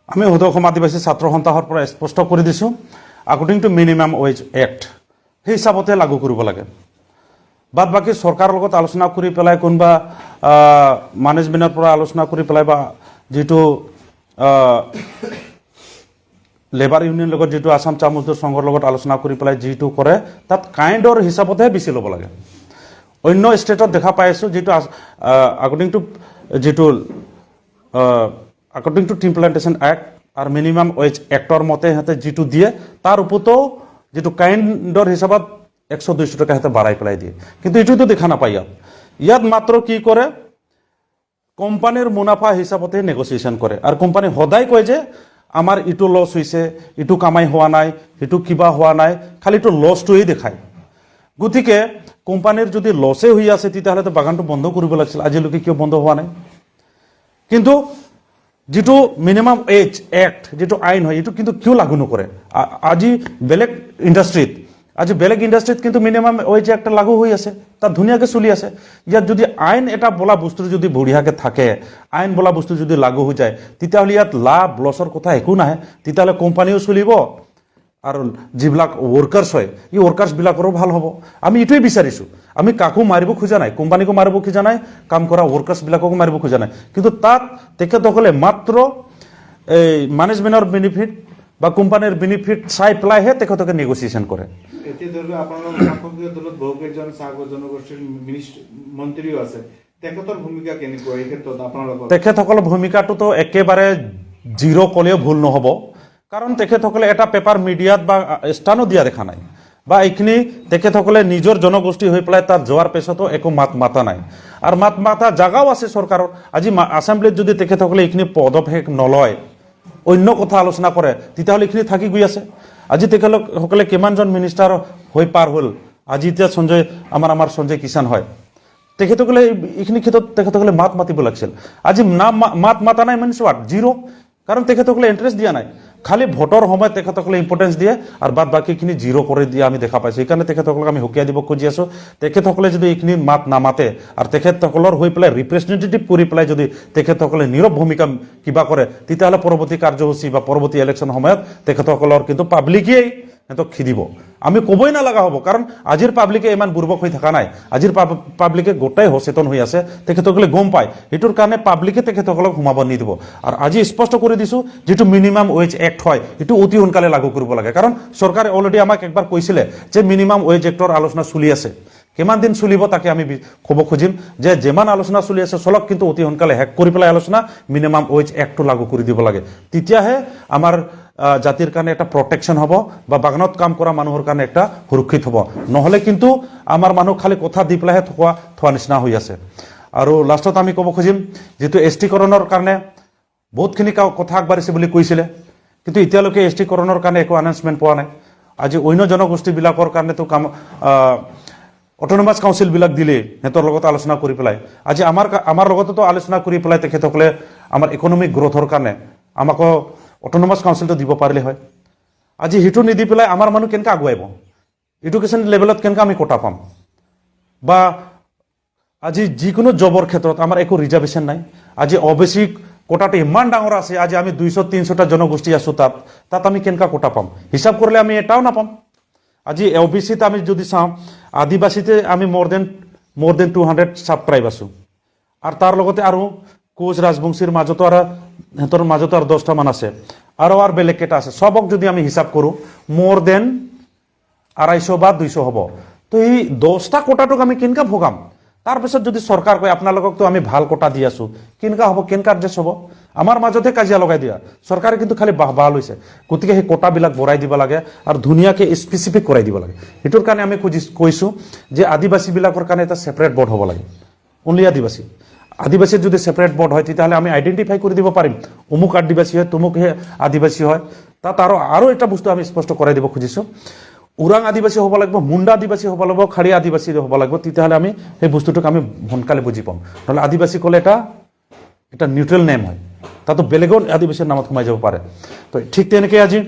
আমি সদৌ অসম আদিবাসী ছাত্ৰ সন্থাৰ পৰা স্পষ্ট কৰি দিছোঁ আকৰ্ডিং টু মিনিমাম ৱেজ এক্ট সেই হিচাপতে লাগু কৰিব লাগে। বাদ বাকী চৰকাৰৰ লগত আলোচনা কৰি পেলাই কোনোবা মেনেজমেণ্টৰ পৰা আলোচনা কৰি পেলাই বা যিটো লেবাৰ ইউনিয়নৰ লগত যিটো আসাম চাহ মজদুৰ সংঘৰ লগত আলোচনা কৰি পেলাই যিটো কৰে তাত কাইণ্ডৰ হিচাপতহে বেছি ল'ব লাগে। অন্য ষ্টেটত দেখা পাই আছোঁ যিটো আকৰ্ডিং টু টি ইমপ্লিমেণ্টেশ্যন এক্ট আৰু মিনিমাম ৱেজ এক্টৰ মতে সিহঁতে যিটো দিয়ে তাৰ ওপৰতো যিটো কাইণ্ডৰ হিচাপত 100-200 টকা সিহঁতে বাঢ়াই পেলাই দিয়ে, কিন্তু এইটোতো দেখা নাপায়। ইয়াত মাত্ৰ কি কৰে কোম্পানীৰ মুনাফা হিচাপতে নেগচিয়েশ্যন কৰে আৰু কোম্পানী সদায় কয় যে আমাৰ ইটো লছ হৈছে, ইটো কামাই হোৱা নাই, সিটো কিবা হোৱা নাই, খালি এইটো লছটোৱেই দেখায়। গতিকে কোম্পানীৰ যদি লছে হৈ আছে তেতিয়াহ'লেতো বাগানটো বন্ধ কৰিব লাগিছিল, আজিলৈকে কিয় বন্ধ হোৱা নাই? কিন্তু যিটো মিনিমাম ৱেজ এক্ট যিটো আইন হয় এইটো কিন্তু কিয় লাগু নকৰে? আজি বেলেগ ইণ্ডাষ্ট্ৰীত কিন্তু মিনিমাম ৱেজ এক্ট লাগু হৈ আছে, তাত ধুনীয়াকৈ চলি আছে। ইয়াত যদি আইন এটা বোলা বস্তু যদি বঢ়িয়াকৈ থাকে, আইন বোলা বস্তু যদি লাগু হৈ যায় তেতিয়াহ'লে ইয়াত লাভ লছৰ কথা একো নাহে। তেতিয়াহ'লে কোম্পানীও চলিব আৰু যিবিলাক ৱৰ্কাৰ্ছ হয় এই ৱৰ্কাৰ্ছবিলাকৰো ভাল হ'ব। আমি এইটোৱে বিচাৰিছোঁ। আমি কাকো মাৰিব খোজা নাই, কোম্পানীকো মাৰিব খোজা নাই, কাম কৰা ৱৰ্কাৰ্ছবিলাককো মাৰিব খোজা নাই, কিন্তু তাত তেখেতসকলে মাত্ৰ এই মেনেজমেণ্টৰ বেনিফিট বা কোম্পানীৰ বেনিফিট চাই পেলাইহে তেখেতকে নেগচিয়েশ্যন কৰে। এতিয়া ধৰি লওক আপোনালোকৰ শাসকীয় দলত বহুকেইজন চাহ জনগোষ্ঠীৰ মন্ত্ৰীও আছে, তেখেতৰ ভূমিকা কেনেকুৱা এই ক্ষেত্ৰত আপোনালোকৰ? তেখেতসকলৰ ভূমিকাটোতো একেবাৰে জিৰ' ক'লেও ভুল নহ'ব, কাৰণ তেখেতসকলে এটা পেপাৰ মিডিয়াত বা স্থানো দিয়া দেখা নাই, বা এইখিনি তেখেতসকলে নিজৰ জনগোষ্ঠী হৈ পেলাই তাত যোৱাৰ পিছতো একো মাত মাতা নাই। আৰু মাত মাতা জাগাও আছে চৰকাৰৰ। আজি এছেম্বলিত যদি তেখেতসকলে এইখিনি পদক্ষেপ নলয়, অন্য কথা আলোচনা কৰে, তেতিয়াহ'লে এইখিনি থাকি গৈ আছে। আজি তেখেতসকলে কিমানজন মিনিষ্টাৰ হৈ পাৰ হ'ল। আজি এতিয়া আমাৰ সঞ্জয় কিষাণ হয়, তেখেতসকলে এইখিনি ক্ষেত্ৰত তেখেতসকলে মাত মাতিব লাগিছিল। আজি মাত মাতা নাই মানে হোৱাট? জিৰ'। কাৰণ তেখেতসকলে ইণ্টাৰেষ্ট দিয়া নাই, খালি ভোটৰ সময়ত তেখেতসকলে ইম্পৰ্টেঞ্চ দিয়ে আৰু বাদ বাকীখিনি জিৰ' কৰি দিয়া আমি দেখা পাইছোঁ। সেইকাৰণে তেখেতসকলক আমি সকীয়াই দিব খুজি আছোঁ। তেখেতসকলে যদি এইখিনি মাত নামাতে আৰু তেখেতসকলৰ হৈ পেলাই ৰিপ্ৰেজেণ্টেটিভ কৰি পেলাই যদি তেখেতসকলে নীৰৱ ভূমিকা কিবা কৰে, তেতিয়াহ'লে পৰৱৰ্তী কাৰ্যসূচী বা পৰৱৰ্তী ইলেকশ্যন সময়ত তেখেতসকলৰ কিন্তু পাব্লিকেই সিহঁতক খেদিব। আমি ক'বই নালাগা হ'ব, কাৰণ আজিৰ পাব্লিকে ইমান বুৰ্বক হৈ থকা নাই। আজিৰ পাব্লিকে গোটাই সচেতন হৈ আছে, তেখেতসকলে গম পায়। সেইটোৰ কাৰণে পাব্লিকে তেখেতসকলক সোমাব নিদিব। আৰু আজি স্পষ্ট কৰি দিছোঁ যিটো মিনিমাম ৱেজ এক্ট হয় এইটো অতি সোনকালে লাগু কৰিব লাগে, কাৰণ চৰকাৰে অলৰেডি আমাক একবাৰ কৈছিলে যে মিনিমাম ৱেজ এক্টৰ আলোচনা চলি আছে। কিমান দিন চলিব তাকে আমি ক'ব খুজিম যে যিমান আলোচনা চলি আছে চলক, কিন্তু অতি সোনকালে শেষ কৰি পেলাই আলোচনা মিনিমাম ৱেজ এক্টটো লাগু কৰি দিব লাগে। তেতিয়াহে আমাৰ জাতিৰ কাৰণে এটা প্ৰটেকশ্যন হ'ব বা বাগানত কাম কৰা মানুহৰ কাৰণে একটা সুৰক্ষিত হ'ব। নহ'লে কিন্তু আমাৰ মানুহ খালি কথা দি পেলাইহে থোৱা নিচিনা হৈ আছে। আৰু লাষ্টত আমি ক'ব খুজিম যিটো এছটিকৰণৰ কাৰণে বহুতখিনি কথা আগবাঢ়িছে বুলি কৈছিলে, কিন্তু এতিয়ালৈকে এছটিকৰণৰ কাৰণে একো এনাউন্সমেণ্ট পোৱা নাই। আজি অন্য জনগোষ্ঠীবিলাকৰ কাৰণেতো অট'নমাছ কাউন্সিলবিলাক দিলে সিহঁতৰ লগত আলোচনা কৰি পেলাই। আজি আমাৰ লগতো আলোচনা কৰি পেলাই তেখেতসকলে আমাৰ ইকনমিক গ্ৰ'থৰ কাৰণে আমাকো অট'নমাছ কাউন্সিলটো দিব পাৰিলে হয়। আজি সেইটো নিদি পেলাই আমাৰ মানুহ কেনেকৈ আগুৱাইব? এডুকেশ্যন লেভেলত কেনেকৈ আমি কোটা পাম? বা আজি যিকোনো জবৰ ক্ষেত্ৰত আমাৰ একো ৰিজাৰ্ভেশ্যন নাই। আজি অবেচি কোটাটো ইমান ডাঙৰ আছে, আজি আমি 200-300টা জনগোষ্ঠী আছোঁ, তাত আমি কেনেকৈ কোটা পাম? হিচাপ কৰিলে আমি এটাও নাপাম। আজি OBCত আমি যদি চাওঁ, আদিবাসীতে আমি মোৰ দেন 200 চাব ট্ৰাইব আছোঁ, আৰু তাৰ লগতে আৰু কোচ ৰাজবংশীৰ মাজতো আৰু সিহঁতৰ মাজতো আৰু 10টা মান আছে, আৰু বেলেগ কেইটা আছে। চবক যদি আমি হিচাপ কৰোঁ মোৰ দেন 250 বা 200 হ'ব। তো এই 10টা কোটাটোক আমি কেনেকৈ ভোগাম? তাৰপিছত যদি চৰকাৰ কয় আপোনালোককতো আমি ভাল কোটা দি আছোঁ, কেনেকুৱা হ'ব? কেনেকুৱা এডজাষ্ট হ'ব? আমাৰ মাজতে কাজিয়া লগাই দিয়া। চৰকাৰে কিন্তু খালি বাহ লৈছে। গতিকে সেই কোটাবিলাক বঢ়াই দিব লাগে আৰু ধুনীয়াকৈ স্পেচিফিক কৰাই দিব লাগে। সেইটোৰ কাৰণে আমি কৈছোঁ যে আদিবাসীবিলাকৰ কাৰণে এটা ছেপাৰেট বৰ্ড হ'ব লাগে, অনলি আদিবাসীৰ যদি ছেপাৰেট বৰ্ড হয় তেতিয়াহ'লে আমি আইডেণ্টিফাই কৰি দিব পাৰিম অমুক আদিবাসী হয়, তমুকহে আদিবাসী হয়। তাত আৰু এটা বস্তু আমি স্পষ্ট কৰাই দিব খুজিছোঁ, ওৰাং আদিবাসী হ'ব লাগিব, মুণ্ডা আদিবাসী হ'ব লাগিব, খাৰী আদিবাসী হ'ব লাগিব। তেতিয়াহ'লে আমি সেই বস্তুটোক আমি সোনকালে বুজি পাম। নহ'লে আদিবাসী ক'লে এটা নিউট্ৰেল নেম হয়, তাতো বেলেগৰ আদিবাসীৰ নামত সোমাই যাব পাৰে। তো ঠিক তেনেকৈ আজি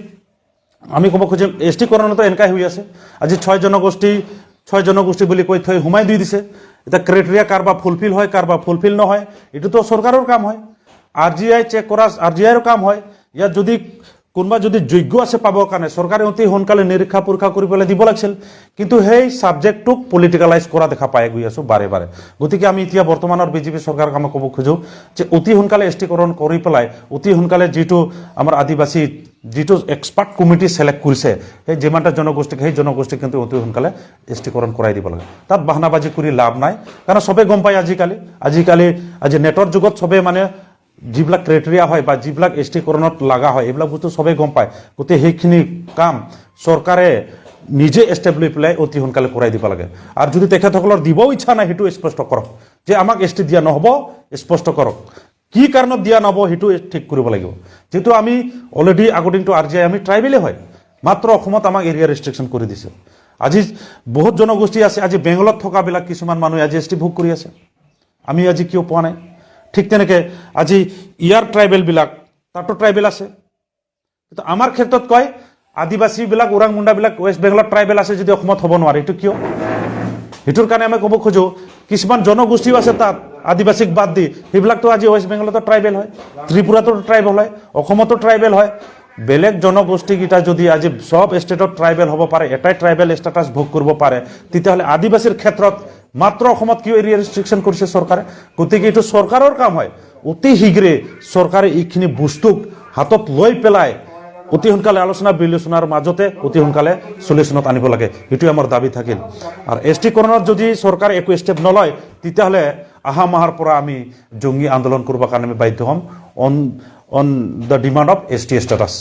আমি ক'ব খুজিম এছটিকৰণতো এনেকুৱাই হৈ আছে। আজি 6 জনগোষ্ঠী বুলি কৈ থৈ সোমাই দি দিছে। এতিয়া ক্ৰাইটেৰিয়া কাৰোবাৰ ফুলফিল হয়, কাৰোবাৰ ফুলফিল নহয়, এইটোতো চৰকাৰৰ কাম হয়। RGI চেক কৰা RGIৰ কাম হয় ইয়াত যদি কোনোবা যদি যোগ্য আছে পাবৰ কাৰণে চৰকাৰে অতি সোনকালে নিৰীক্ষা পৰীক্ষা কৰি পেলাই দিব লাগিছিল, কিন্তু সেই ছাবজেক্টটোক পলিটিকেলাইজ কৰা দেখা পাই গৈ আছোঁ বাৰে বাৰে। গতিকে আমি এতিয়া বৰ্তমানৰ বিজেপি চৰকাৰক আমি ক'ব খোজোঁ যে অতি সোনকালে এছটিকৰণ কৰি পেলাই অতি সোনকালে যিটো আমাৰ আদিবাসী যিটো এক্সপাৰ্ট কমিটি ছিলেক্ট কৰিছে সেই যিমানটা জনগোষ্ঠীক সেই জনগোষ্ঠীক কিন্তু অতি সোনকালে এছটিকৰণ কৰাই দিব লাগে। তাত বাহানাবাজি কৰি লাভ নাই, কাৰণ চবেই গম পায় আজি নেটৰ যুগত চবেই মানে যিবিলাক ক্ৰাইটেৰিয়া হয় বা যিবিলাক এছটিকৰণত লগা হয় এইবিলাক বস্তু চবেই গম পায়। গতিকে সেইখিনি কাম চৰকাৰে নিজে ষ্টেপ লৈ পেলাই অতি সোনকালে কৰাই দিব লাগে। আৰু যদি তেখেতসকলৰ দিবও ইচ্ছা নাই সেইটো স্পষ্ট কৰক, যে আমাক এছটি দিয়া নহ'ব স্পষ্ট কৰক, কি কাৰণত দিয়া নহ'ব সেইটো ঠিক কৰিব লাগিব। যিহেতু আমি অলৰেডি আকৰ্ডিং টু RGI আমি ট্ৰাইবেলেই হয়, মাত্ৰ অসমত আমাক এৰিয়া ৰেষ্ট্ৰিকশ্যন কৰি দিছে। আজি বহুত জনগোষ্ঠী আছে, আজি বেংগলত থকাবিলাক কিছুমান মানুহে আজি এছটি ভোগ কৰি আছে, আমি আজি কিয় পোৱা নাই। ঠিক তেনেকৈ আজি ইয়াৰ ট্ৰাইবেলবিলাক তাতো ট্ৰাইবেল আছে, কিন্তু আমাৰ ক্ষেত্ৰত কয় আদিবাসীবিলাক ওৰাং মুণ্ডাবিলাক ৱেষ্ট বেংগলত ট্ৰাইবেল আছে যদি অসমত হ'ব নোৱাৰে, এইটো কিয়? সেইটোৰ কাৰণে আমি ক'ব খোজোঁ কিছুমান জনগোষ্ঠীও আছে তাত আদিবাসীক বাদ দি, সেইবিলাকতো আজি ৱেষ্ট বেংগলতো ট্ৰাইবেল হয়, ত্ৰিপুৰাতো ট্ৰাইবেল হয়, অসমতো ট্ৰাইবেল হয়। বেলেগ জনগোষ্ঠীকেইটা যদি আজি সব ষ্টেটত ট্ৰাইবেল হ'ব পাৰে, এটাই ট্ৰাইবেল ষ্টেটাছ ভোগ কৰিব পাৰে, তেতিয়াহ'লে আদিবাসীৰ ক্ষেত্ৰত মাত্ৰ অসমত কিয় এৰিয়া ৰেষ্ট্ৰিকশ্যন কৰিছে চৰকাৰে? গতিকে এইটো চৰকাৰৰ কাম হয়, অতি শীঘ্ৰে চৰকাৰে এইখিনি বস্তুক হাতত লৈ পেলাই অতি সোনকালে আলোচনা বিলোচনাৰ মাজতে অতি সোনকালে চলিউশ্যনত আনিব লাগে, সেইটোৱে আমাৰ দাবী থাকিল। আৰু এছটিকৰণত যদি চৰকাৰে একো ষ্টেপ নলয় তেতিয়াহ'লে অহা মাহৰ পৰা আমি জঙ্গী আন্দোলন কৰিবৰ কাৰণে আমি বাধ্য হ'ম on the demand of ST status.